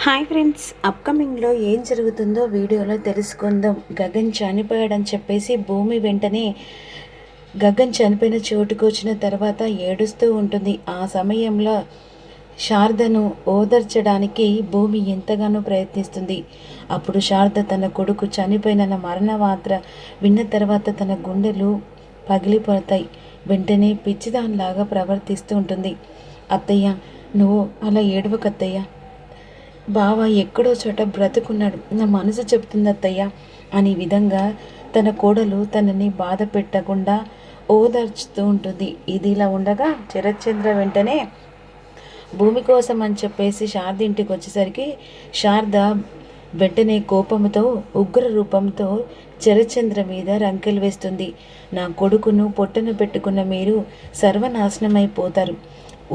Hi friends, అప్కమింగ్లో ఏం జరుగుతుందో వీడియోలో తెలుసుకుందాం. గగన్ చనిపోయాడని చెప్పేసి భూమి వెంటనే గగన్ చనిపోయిన చోటుకు వచ్చిన తర్వాత ఏడుస్తూ ఉంటుంది. ఆ సమయంలో శారదను ఓదార్చడానికి భూమి ఎంతగానో ప్రయత్నిస్తుంది. అప్పుడు శారద తన కొడుకు చనిపోయిన మరణ వార్త విన్న తర్వాత తన గుండెలు పగిలిపోతాయి. వెంటనే పిచ్చిదానిలాగా ప్రవర్తిస్తూ ఉంటుంది. అత్తయ్య, నువ్వు అలా ఏడవకత్తయ్య, బావ ఎక్కడో చోట బ్రతుకున్నాడు, నా మనసు చెప్తుంది అత్తయ్య అనే విధంగా తన కోడలు తనని బాధ పెట్టకుండా ఓదార్చుతూ ఉంటుంది. ఇది ఇలా ఉండగా శరత్చంద్ర వెంటనే భూమి కోసం అని చెప్పేసి శారద ఇంటికి వచ్చేసరికి శారద వెంటనే కోపంతో ఉగ్ర రూపంతో శరత్చంద్ర మీద రంకెలు వేస్తుంది. నా కొడుకును పొట్టన పెట్టుకున్న మీరు సర్వనాశనమైపోతారు,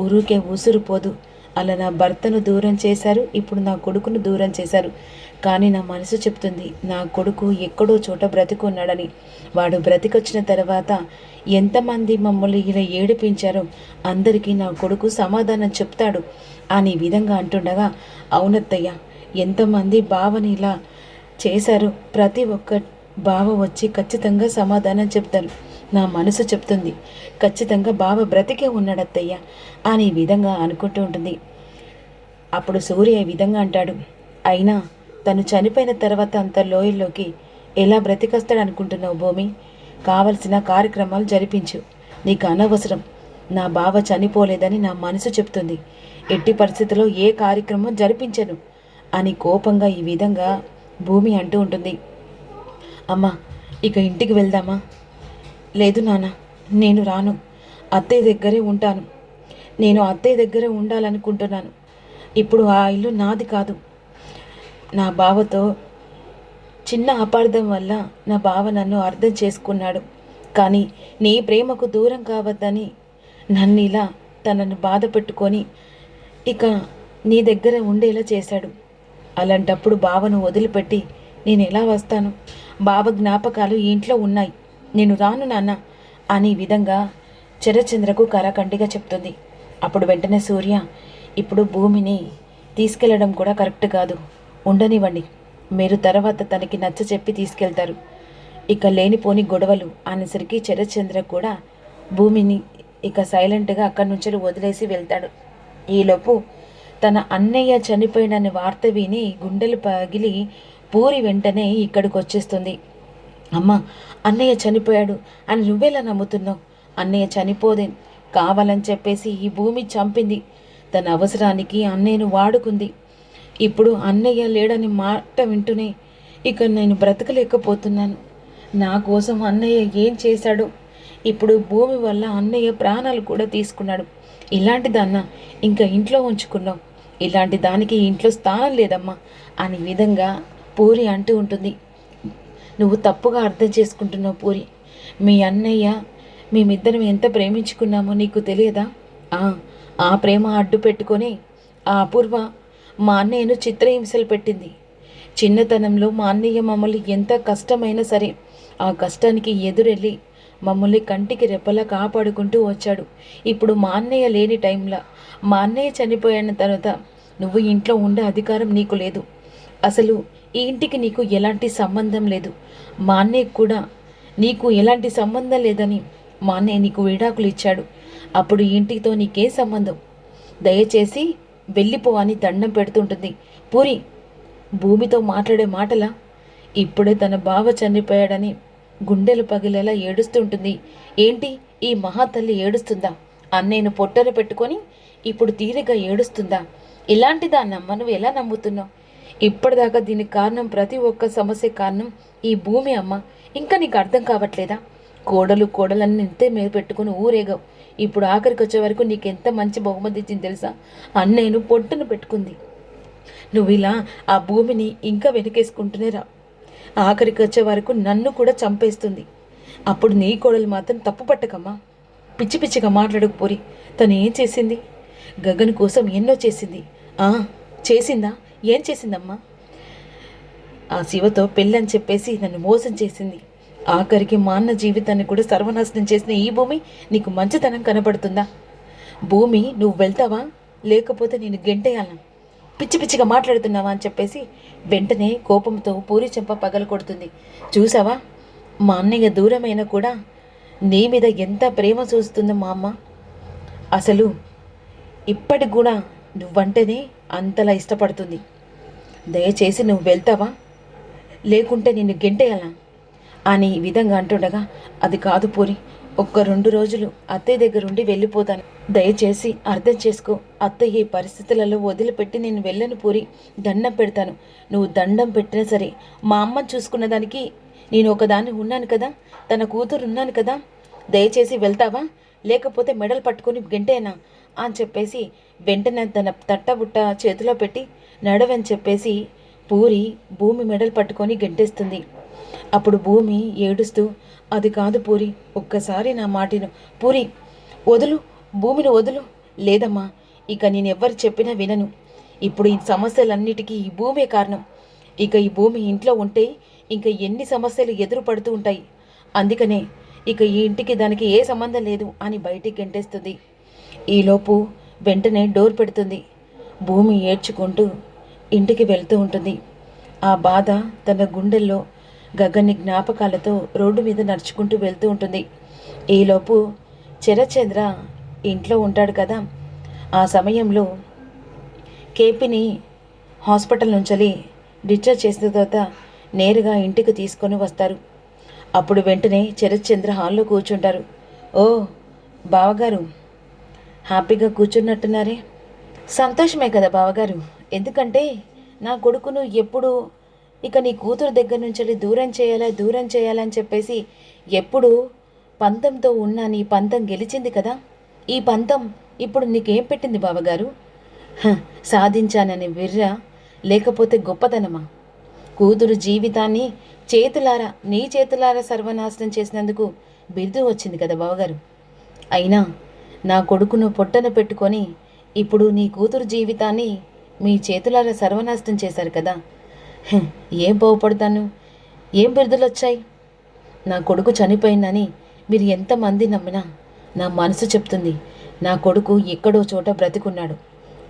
ఊరుకే ఊసురుపోదు. అలా నా భర్తను దూరం చేశారు, ఇప్పుడు నా కొడుకును దూరం చేశారు. కానీ నా మనసు చెప్తుంది నా కొడుకు ఎక్కడో చోట బ్రతికున్నాడని. వాడు బ్రతికొచ్చిన తర్వాత ఎంతమంది మమ్మల్ని ఇలా ఏడిపించారో అందరికీ నా కొడుకు సమాధానం చెప్తాడు అని విధంగా అంటుండగా, అవునత్తయ్య, ఎంతమంది బావని ఇలా చేశారు, ప్రతి ఒక్క బావ వచ్చి ఖచ్చితంగా సమాధానం చెప్తారు. నా మనసు చెప్తుంది ఖచ్చితంగా బావ బ్రతికే ఉన్నాడత్తయ్య అని విధంగా అనుకుంటూ ఉంటుంది. అప్పుడు సూర్య ఈ విధంగా అంటాడు, అయినా తను చనిపోయిన తర్వాత అంత లోయల్లోకి ఎలా బ్రతికొస్తాడు అనుకుంటున్నావు భూమి? కావలసిన కార్యక్రమాలు జరిపించు, నీకు అనవసరం. నా బావ చనిపోలేదని నా మనసు చెప్తుంది, ఎట్టి పరిస్థితుల్లో ఏ కార్యక్రమం జరిపించను అని కోపంగా ఈ విధంగా భూమి అంటూ ఉంటుంది. అమ్మా, ఇక ఇంటికి వెళ్దామా? లేదు నాన్న, నేను రాను, అత్తయ్య దగ్గరే ఉంటాను. నేను అత్తయ్య దగ్గరే ఉండాలనుకుంటున్నాను. ఇప్పుడు ఆ ఇల్లు నాది కాదు. నా బావతో చిన్న అపార్థం వల్ల నా బావ నన్ను అర్థం చేసుకున్నాడు. కానీ నీ ప్రేమకు దూరం కావద్దని నన్ను ఇలా తనను బాధ పెట్టుకొని ఇక నీ దగ్గర ఉండేలా చేశాడు. అలాంటప్పుడు బావను వదిలిపెట్టి నేను ఎలా వస్తాను? బావ జ్ఞాపకాలు ఈ ఇంట్లో ఉన్నాయి, నేను రాను నాన్న అని విధంగా శరత్చంద్రకు కరాఖండిగా చెప్తుంది. అప్పుడు వెంటనే సూర్య, ఇప్పుడు భూమిని తీసుకెళ్లడం కూడా కరెక్ట్ కాదు, ఉండనివ్వండి, మీరు తర్వాత తనకి నచ్చ చెప్పి తీసుకెళ్తారు. ఇక లేనిపోని గొడవలు అనేసరికి శరత్చంద్ర కూడా భూమిని ఇక సైలెంట్గా అక్కడి నుంచి వదిలేసి వెళ్తాడు. ఈలోపు తన అన్నయ్య చనిపోయినని వార్త విని గుండెలు పగిలి పూరి వెంటనే ఇక్కడికి వచ్చేస్తుంది. అమ్మ, అన్నయ్య చనిపోయాడు అని నువ్వెలా నమ్ముతున్నావు? అన్నయ్య చనిపోదే, కావాలని చెప్పేసి ఈ భూమి చంపింది. తన అవసరానికి అన్నయ్యను వాడుకుంది. ఇప్పుడు అన్నయ్య లేడని మాట వింటూనే ఇక నేను బ్రతకలేకపోతున్నాను. నా కోసం అన్నయ్య ఏం చేశాడో, ఇప్పుడు భూమి వల్ల అన్నయ్య ప్రాణాలు కూడా తీసుకున్నాడు. ఇలాంటి దాన్న ఇంకా ఇంట్లో ఉంచుకున్నావు, ఇలాంటి దానికి ఇంట్లో స్థానం లేదమ్మా అని విధంగా పూరి అంటూ ఉంటుంది. నువ్వు తప్పుగా అర్థం చేసుకుంటున్నావు పూరి. మీ అన్నయ్య మేమిద్దరం ఎంత ప్రేమించుకున్నామో నీకు తెలియదా? ఆ ప్రేమ అడ్డు పెట్టుకొని ఆ అపూర్వ మా అన్నయ్యను చిత్రహింసలు పెట్టింది. చిన్నతనంలో మా అన్నయ్య మమ్మల్ని ఎంత కష్టమైనా సరే ఆ కష్టానికి ఎదురెళ్ళి మమ్మల్ని కంటికి రెప్పలా కాపాడుకుంటూ వచ్చాడు. ఇప్పుడు మా అన్నయ్య లేని టైంలో, మా అన్నయ్య చనిపోయిన తర్వాత నువ్వు ఇంట్లో ఉండే అధికారం నీకు లేదు. అసలు ఈ ఇంటికి నీకు ఎలాంటి సంబంధం లేదు. మా అన్నయ్య కూడా నీకు ఎలాంటి సంబంధం లేదని మా అన్నయ్య నీకు విడాకులు ఇచ్చాడు. అప్పుడు ఈ ఇంటితో నీకే సంబంధం? దయచేసి వెళ్ళిపో అని దండం పెడుతుంటుంది. పూరి భూమితో మాట్లాడే మాటలా? ఇప్పుడే తన బావ చనిపోయాడని గుండెలు పగిలేలా ఏడుస్తుంటుంది. ఏంటి, ఈ మహాతల్లి ఏడుస్తుందా? అన్నయ్యను పొట్టన పెట్టుకొని ఇప్పుడు తీరిగా ఏడుస్తుందా? ఇలాంటి దాన్నమ్మ నువ్వు ఎలా నమ్ముతున్నావు? ఇప్పటిదాకా దీనికి కారణం, ప్రతి ఒక్క సమస్య కారణం ఈ భూమి అమ్మ. ఇంకా నీకు అర్థం కావట్లేదా? కోడలన్నీ ఇంతే మీద పెట్టుకుని ఊరేగావు. ఇప్పుడు ఆఖరికి వచ్చే వరకు నీకు ఎంత మంచి బహుమతి ఇచ్చింది తెలుసా? అన్నయ్యను పొట్టును పెట్టుకుంది. నువ్వు ఇలా ఆ భూమిని ఇంకా వెనకేసుకుంటూనే రా. ఆఖరికి వచ్చే వరకు నన్ను కూడా చంపేస్తుంది. అప్పుడు నీ కోడలు మాత్రం తప్పు పట్టకమ్మా. పిచ్చి పిచ్చిగా మాట్లాడకపోరి. తను ఏం చేసింది? గగన్ కోసం ఎన్నో చేసింది. చేసిందా? ఏం చేసిందమ్మా? ఆ శివతో పెళ్ళని చెప్పేసి నన్ను మోసం చేసింది. ఆఖరికి మా అన్న జీవితాన్ని కూడా సర్వనాశనం చేసిన ఈ భూమి నీకు మంచితనం కనబడుతుందా? భూమి, నువ్వు వెళ్తావా లేకపోతే నేను గెంటేయాలా? పిచ్చి పిచ్చిగా మాట్లాడుతున్నావా అని చెప్పేసి వెంటనే కోపంతో పూరి చెంప పగల కొడుతుంది. చూసావా, మా అన్నయ్య దూరమైనా కూడా నీ మీద ఎంత ప్రేమ చూస్తుందో మా అమ్మ. అసలు ఇప్పటికి కూడా నువ్వంటేనే అంతలా ఇష్టపడుతుంది. దయచేసి నువ్వు వెళ్తావా, లేకుంటే నిన్ను గెంటేయాలా అని ఈ విధంగా అంటుండగా, అది కాదు పూరి, ఒక్క 2 రోజులు అత్తయ్య దగ్గరుండి వెళ్ళిపోతాను. దయచేసి అర్థం చేసుకో. అత్తయ్య ఈ పరిస్థితులలో వదిలిపెట్టి నేను వెళ్ళను పూరి. దండం పెడతాను. నువ్వు దండం పెట్టినా సరే మా అమ్మని చూసుకున్న దానికి నేను ఒకదాన్ని ఉన్నాను కదా, తన కూతురు ఉన్నాను కదా. దయచేసి వెళ్తావా, లేకపోతే మెడలు పట్టుకొని గెంటేనా అని చెప్పేసి వెంటనే తన తట్టబుట్ట చేతిలో పెట్టి నడవని చెప్పేసి పూరి భూమి మెడలు పట్టుకొని గెంటేస్తుంది. అప్పుడు భూమి ఏడుస్తూ, అది కాదు పూరి, ఒక్కసారి నా మాటను పూరి, వదులు, భూమిని వదులు. లేదమ్మా, ఇక నేనెవ్వరు చెప్పినా వినను. ఇప్పుడు ఈ సమస్యలన్నిటికీ ఈ భూమే కారణం. ఇక ఈ భూమి ఇంట్లో ఉంటే ఇంకా ఎన్ని సమస్యలు ఎదురు పడుతూ ఉంటాయి. అందుకనే ఇక ఈ ఇంటికి దానికి ఏ సంబంధం లేదు అని బయటికి గెంటేస్తుంది. ఈలోపు వెంటనే డోర్ పెడుతుంది. భూమి ఏడ్చుకుంటూ ఇంటికి వెళ్తూ ఉంటుంది. ఆ బాధ తన గుండెల్లో గగన్ని జ్ఞాపకాలతో రోడ్డు మీద నడుచుకుంటూ వెళ్తూ ఉంటుంది. ఈలోపు చరచంద్ర ఇంట్లో ఉంటాడు కదా. ఆ సమయంలో కేపీని హాస్పిటల్ నుంచి డిశ్చార్జ్ చేసిన తర్వాత నేరుగా ఇంటికి తీసుకొని వస్తారు. అప్పుడు వెంటనే చరచంద్ర హాల్లో కూర్చుంటారు. ఓ బావగారు, హ్యాపీగా కూర్చున్నట్టున్నారే. సంతోషమే కదా బావగారు, ఎందుకంటే నా కొడుకును ఎప్పుడు ఇక నీ కూతురు దగ్గర నుంచి దూరం చేయాలని చెప్పేసి ఎప్పుడు పంతంతో ఉన్న నీ పంతం గెలిచింది కదా. ఈ పంతం ఇప్పుడు నీకేం పెట్టింది బావగారు? సాధించానని విర్రా, లేకపోతే గొప్పతనమా? కూతురు జీవితాన్ని నీ చేతులారా సర్వనాశనం చేసినందుకు బిరుదు వచ్చింది కదా బావగారు. అయినా నా కొడుకును పొట్టన పెట్టుకొని ఇప్పుడు నీ కూతురు జీవితాన్ని మీ చేతులారా సర్వనాశనం చేశారు కదా. ఏం బాగుపడతాను? ఏం బిరుదులు వచ్చాయి? నా కొడుకు చనిపోయిందని మీరు ఎంతమంది నమ్మినా నా మనసు చెప్తుంది, నా కొడుకు ఎక్కడో చోట బ్రతికున్నాడు.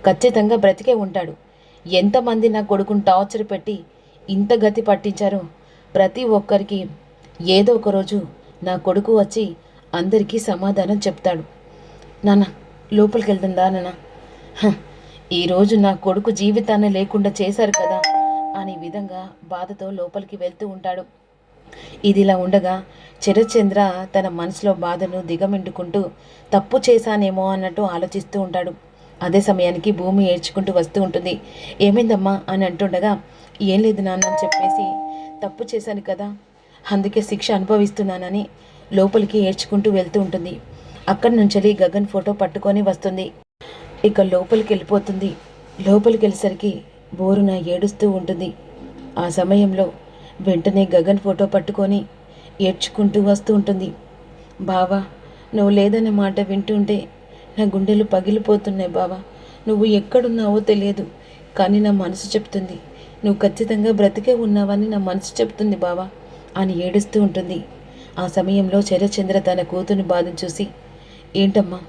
ఖచ్చితంగా బ్రతికే ఉంటాడు. ఎంతమంది నా కొడుకును టార్చర్ పెట్టి ఇంత గతి పట్టించారో ప్రతి ఒక్కరికి ఏదో ఒక రోజు నా కొడుకు వచ్చి అందరికీ సమాధానం చెప్తాడు. నాన్న లోపలికి వెళ్తుందా నాన్న? ఈరోజు నా కొడుకు జీవితాన్ని లేకుండా చేశారు కదా అనే విధంగా బాధతో లోపలికి వెళ్తూ ఉంటాడు. ఇదిలా ఉండగా చరచంద్ర తన మనసులో బాధను దిగమిండుకుంటూ తప్పు చేశానేమో అన్నట్టు ఆలోచిస్తూ ఉంటాడు. అదే సమయానికి భూమి ఏడ్చుకుంటూ వస్తూ ఉంటుంది. ఏమైందమ్మా అని అంటుండగా, ఏం లేదు నాన్న అని చెప్పేసి, తప్పు చేశాను కదా, అందుకే శిక్ష అనుభవిస్తున్నానని లోపలికి ఏడ్చుకుంటూ వెళ్తూ ఉంటుంది. అక్కడి నుంచి గగన్ ఫోటో పట్టుకొని వస్తుంది. ఇక లోపలికి వెళ్ళిపోతుంది. లోపలికి వెళ్ళేసరికి బోరున ఏడుస్తూ ఉంటుంది. ఆ సమయంలో వెంటనే గగన్ ఫోటో పట్టుకొని ఏడ్చుకుంటూ వస్తూ ఉంటుంది. బావా, నువ్వు లేదనే మాట వింటుంటే నా గుండెలు పగిలిపోతున్నాయి బావా. నువ్వు ఎక్కడున్నావో తెలియదు, కానీ నా మనసు చెప్తుంది నువ్వు ఖచ్చితంగా బ్రతికే ఉన్నావని నా మనసు చెప్తుంది బావా అని ఏడుస్తూ ఉంటుంది. ఆ సమయంలో చరచంద్ర తన కూతుని బాధను చూసి, ఏంటమ్మా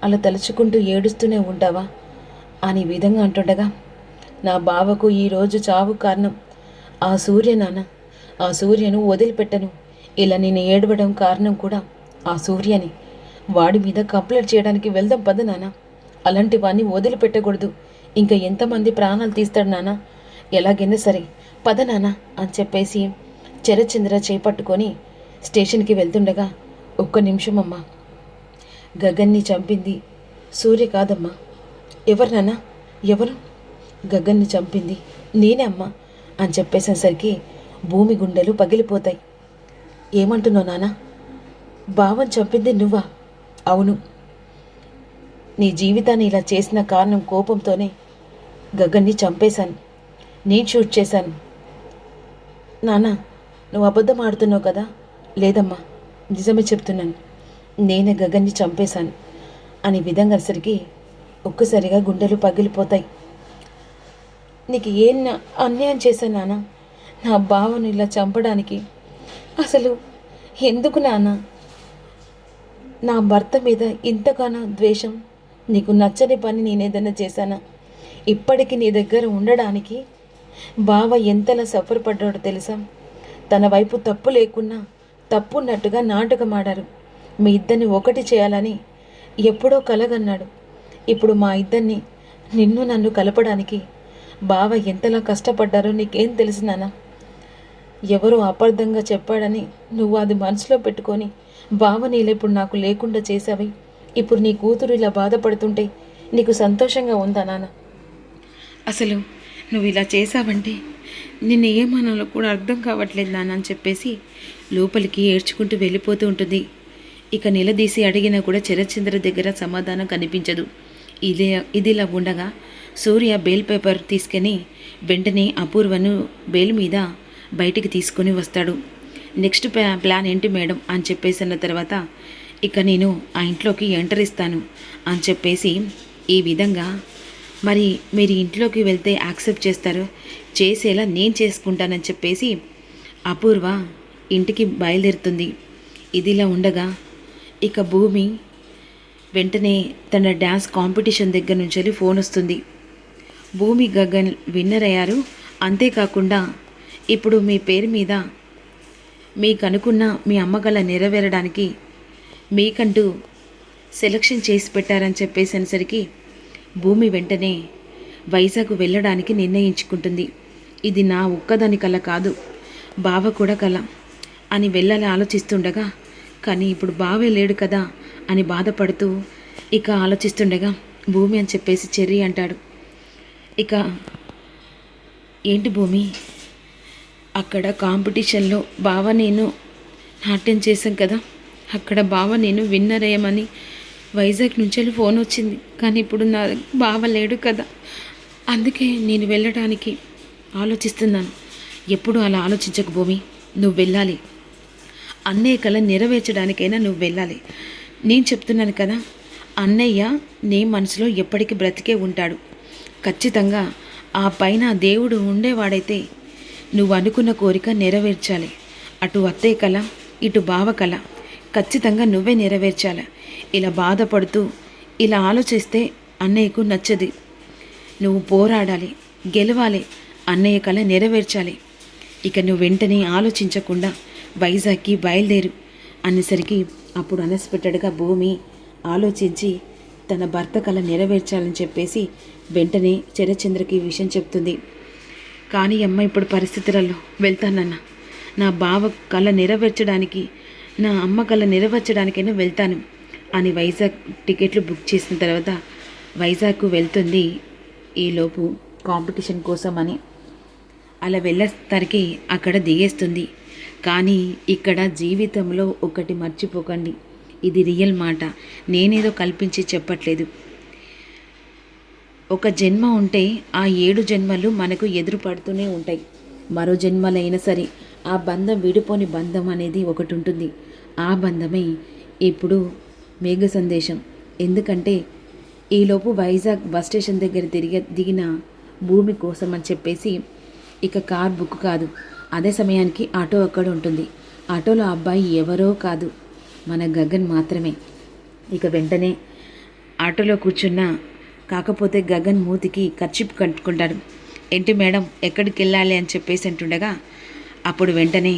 అలా తలుచుకుంటూ ఏడుస్తూనే ఉంటావా అని విధంగా అంటుండగా, నా బావకు ఈరోజు చావు కారణం ఆ సూర్య నాన్న. ఆ సూర్యను వదిలిపెట్టను. ఇలా నేను ఏడవడం కారణం కూడా ఆ సూర్యని. వాడి మీద కంప్లైంట్ చేయడానికి వెళ్దాం పద నాన్న. అలాంటి వాడిని వదిలిపెట్టకూడదు. ఇంకా ఎంతమంది ప్రాణాలు తీస్తాడు నాన్న? ఎలాగైనా సరే పద నాన్న అని చెప్పేసి చరచంద్ర చేపట్టుకొని స్టేషన్కి వెళ్తుండగా, ఒక్క నిమిషం అమ్మా, గగన్ని చంపింది సూర్య కాదమ్మా. ఎవరు నాన్న? ఎవరు? గగన్ని చంపింది నేనే అమ్మా అని చెప్పేసేసరికి భూమి గుండెలు పగిలిపోతాయి. ఏమంటున్నావు నాన్న? బావని చంపింది నువ్వా? అవును. నీ జీవితాన్ని ఇలా చేసిన కారణం కోపంతోనే గగన్ని చంపేశాను. నేను షూట్ చేశాను. నాన్న, నువ్వు అబద్ధం ఆడుతున్నావు కదా? లేదమ్మా, నిజమే చెప్తున్నాను. నేనే గగన్ని చంపేశాను అని విధంగా సరికి ఒక్కసారిగా గుండెలు పగిలిపోతాయి. నీకు ఏం అన్యాయం చేశాను నాన్న? నా బావను ఇలా చంపడానికి అసలు ఎందుకు నాన్న? నా భర్త మీద ఇంతగానో ద్వేషం? నీకు నచ్చని పని నేనేదైనా చేశానా? ఇప్పటికి నీ దగ్గర ఉండడానికి బావ ఎంతలా సఫర్ పడ్డాడో తెలుసా? తన వైపు తప్పు లేకున్నా తప్పున్నట్టుగా నాటకమాడారు. మీ ఇద్దరిని ఒకటి చేయాలని ఎప్పుడో కలగన్నాడు. ఇప్పుడు మా ఇద్దరిని నిన్ను నన్ను కలపడానికి బావ ఎంతలా కష్టపడ్డారో నీకేం తెలుసు నాన్న? ఎవరో అపార్థంగా చెప్పాడని నువ్వు అది మనసులో పెట్టుకొని బావ నీళ్ళెప్పుడు నాకు లేకుండా చేసావి. ఇప్పుడు నీ కూతురు ఇలా బాధపడుతుంటే నీకు సంతోషంగా ఉందా నాన్న? అసలు నువ్వు ఇలా చేసావంటే నిన్ను ఏమనాలో కూడా అర్థం కావట్లేదు నాన్న అని చెప్పేసి లోపలికి ఏడ్చుకుంటూ వెళ్ళిపోతూ ఉంటుంది. ఇక నిలదీసి అడిగినా కూడా శరత్చంద్ర దగ్గర సమాధానం కనిపించదు. ఇదిలా ఉండగా సూర్య బెయిల్ పేపర్ తీసుకొని వెంటనే అపూర్వను బెయిల్ మీద బయటికి తీసుకొని వస్తాడు. నెక్స్ట్ ప్లాన్ ఏంటి మేడం అని చెప్పేసి అన్న తర్వాత, ఇక నేను ఆ ఇంట్లోకి ఎంటర్ ఇస్తాను అని చెప్పేసి ఈ విధంగా మరి మీరు ఇంట్లోకి వెళ్తే యాక్సెప్ట్ చేస్తారు, చేసేలా నేను చేసుకుంటానని చెప్పేసి అపూర్వ ఇంటికి బయలుదేరుతుంది. ఇదిలా ఉండగా ఇక భూమి వెంటనే తన డ్యాన్స్ కాంపిటీషన్ దగ్గర నుంచి వెళ్ళి ఫోన్ వస్తుంది. భూమి గగన్ విన్నర్ అయ్యారు, అంతేకాకుండా ఇప్పుడు మీ పేరు మీద మీకు అనుకున్న మీ అమ్మగల నెరవేరడానికి మీకంటూ సెలక్షన్ చేసి పెట్టారని చెప్పేసరికి భూమి వెంటనే వైజాగ్ వెళ్ళడానికి నిర్ణయించుకుంటుంది. ఇది నా ఒక్కదాని కల కాదు, బావ కూడా కల అని వెళ్ళాలని ఆలోచిస్తుండగా, కానీ ఇప్పుడు బావే లేడు కదా అని బాధపడుతూ ఇక ఆలోచిస్తుండగా భూమి అని చెప్పేసి చెర్రీ అంటాడు. ఇక ఏంటి భూమి, అక్కడ కాంపిటీషన్లో బావ నేను నాట్యం చేశాం కదా, అక్కడ బావ నేను విన్నర్ అయ్యామని వైజాగ్ నుంచి వెళ్ళి ఫోన్ వచ్చింది. కానీ ఇప్పుడు నా బావ లేడు కదా, అందుకే నేను వెళ్ళడానికి ఆలోచిస్తున్నాను. ఎప్పుడు అలా ఆలోచించకు భూమి, నువ్వు వెళ్ళాలి. అన్నయ్య కళ నెరవేర్చడానికైనా నువ్వు వెళ్ళాలి. నేను చెప్తున్నాను కదా, అన్నయ్య నీ మనసులో ఎప్పటికీ బ్రతికే ఉంటాడు. ఖచ్చితంగా ఆ పైన దేవుడు ఉండేవాడైతే నువ్వు అనుకున్న కోరిక నెరవేర్చాలి. అటు అత్తయ్య కళ, ఇటు బావ కళ ఖచ్చితంగా నువ్వే నెరవేర్చాలి. ఇలా బాధపడుతూ ఇలా ఆలోచిస్తే అన్నయ్యకు నచ్చది. నువ్వు పోరాడాలి, గెలవాలి, అన్నయ్య కళ నెరవేర్చాలి. ఇక నువ్వు వెంటనే ఆలోచించకుండా వైజాగ్కి బయలుదేరు అనేసరికి అప్పుడు అన్ఎక్స్పెక్టెడ్గా భూమి ఆలోచించి తన భర్త కళ నెరవేర్చాలని చెప్పేసి వెంటనే శరత్చంద్రకి విషయం చెప్తుంది. కానీ అమ్మ ఇప్పుడు పరిస్థితులలో వెళ్తానన్న, నా బావ కళ నెరవేర్చడానికి, నా అమ్మ కళ నెరవేర్చడానికైనా వెళ్తాను అని వైజాగ్ టికెట్లు బుక్ చేసిన తర్వాత వైజాగ్కు వెళ్తుంది. ఈలోపు కాంపిటీషన్ కోసం అని అలా వెళ్ళేసరికి అక్కడ దిగేస్తుంది. కానీ ఇక్కడ జీవితంలో ఒకటి మర్చిపోకండి, ఇది రియల్ మాట, నేనేదో కల్పించి చెప్పట్లేదు. ఒక జన్మ ఉంటే ఆ 7 జన్మలు మనకు ఎదురు పడుతూనే ఉంటాయి. మరో జన్మలైనా సరే ఆ బంధం విడిపోని బంధం అనేది ఒకటి ఉంటుంది. ఆ బంధమే ఇప్పుడు మేఘ సందేశం. ఎందుకంటే ఈలోపు వైజాగ్ బస్ స్టేషన్ దగ్గర దిగిన భూమి కోసం అని చెప్పేసి ఇక కార్ బుక్ కాదు. అదే సమయానికి ఆటో అక్కడ ఉంటుంది. ఆటోలో అబ్బాయి ఎవరో కాదు, మన గగన్ మాత్రమే. ఇక వెంటనే ఆటోలో కూర్చున్న కాకపోతే గగన్ మూతికి కర్చీప్ కట్టుకుంటాడు. ఏంటి మేడం ఎక్కడికి వెళ్ళాలి అని చెప్పేసి అంటుండగా అప్పుడు వెంటనే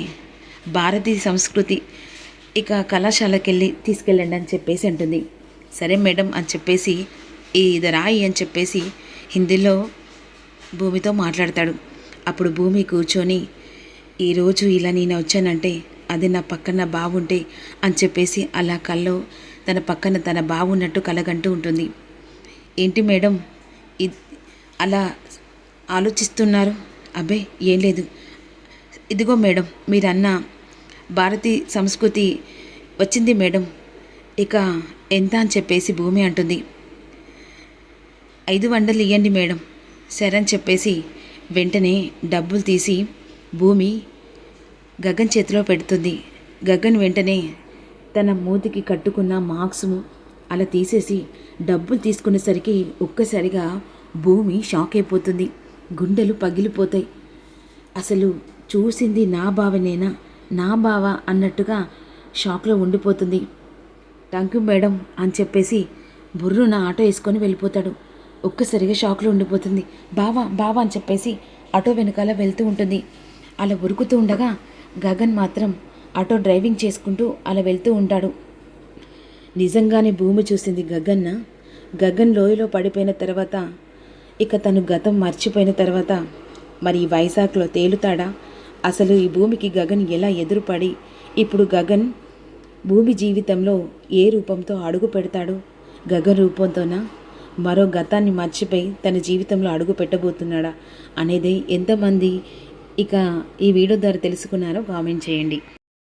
భారతీయ సంస్కృతి ఇక కళాశాలకి వెళ్ళి తీసుకెళ్ళండి అని చెప్పేసి అంటుంది. సరే మేడం అని చెప్పేసి ఇది రాయి అని చెప్పేసి హిందీలో భూమితో మాట్లాడతాడు. అప్పుడు భూమి కూర్చొని ఈరోజు ఇలా నేను వచ్చానంటే అది నా పక్కన బావుంటే అని చెప్పేసి అలా కల్లో తన పక్కన తన బావున్నట్టు కలగంటూ ఉంటుంది. ఏంటి మేడం అలా ఆలోచిస్తున్నారు? అబ్బే ఏం లేదు, ఇదిగో మేడం మీరన్న భారతీయ సంస్కృతి వచ్చింది మేడం, ఇక ఎంత అని చెప్పేసి భూమి అంటుంది. 500 ఇవ్వండి మేడం. సరే అని చెప్పేసి వెంటనే డబ్బులు తీసి భూమి గగన్ చేతిలో పెడుతుంది. గగన్ వెంటనే తన మూతికి కట్టుకున్న మార్క్స్ను అలా తీసేసి డబ్బులు తీసుకునేసరికి ఒక్కసారిగా భూమి షాక్ అయిపోతుంది. గుండెలు పగిలిపోతాయి. అసలు చూసింది నా బావనేనా, నా బావ అన్నట్టుగా షాక్లో ఉండిపోతుంది. థ్యాంక్ యూ మేడం అని చెప్పేసి బుర్రున ఆటో వేసుకొని వెళ్ళిపోతాడు. ఒక్కసారిగా షాక్లో ఉండిపోతుంది. బావా బావా అని చెప్పేసి ఆటో వెనకాల వెళ్తూ ఉంటుంది. అలా ఉరుకుతూ ఉండగా గగన్ మాత్రం ఆటో డ్రైవింగ్ చేసుకుంటూ అలా వెళ్తూ ఉంటాడు. నిజంగానే భూమి చూసింది గగన్ లోయలో పడిపోయిన తర్వాత, ఇక తను గతం మర్చిపోయిన తర్వాత మరి ఈ వైజాగ్లో తేలుతాడా? అసలు ఈ భూమికి గగన్ ఎలా ఎదురుపడి ఇప్పుడు గగన్ భూమి జీవితంలో ఏ రూపంతో అడుగు పెడతాడు? గగన్ రూపంతోనా, మరో గతాన్ని మర్చిపోయి తన జీవితంలో అడుగు పెట్టబోతున్నాడా అనేది ఎంతమంది ఇక ఈ వీడియో ద్వారా తెలుసుకున్నారో కామెంట్ చేయండి.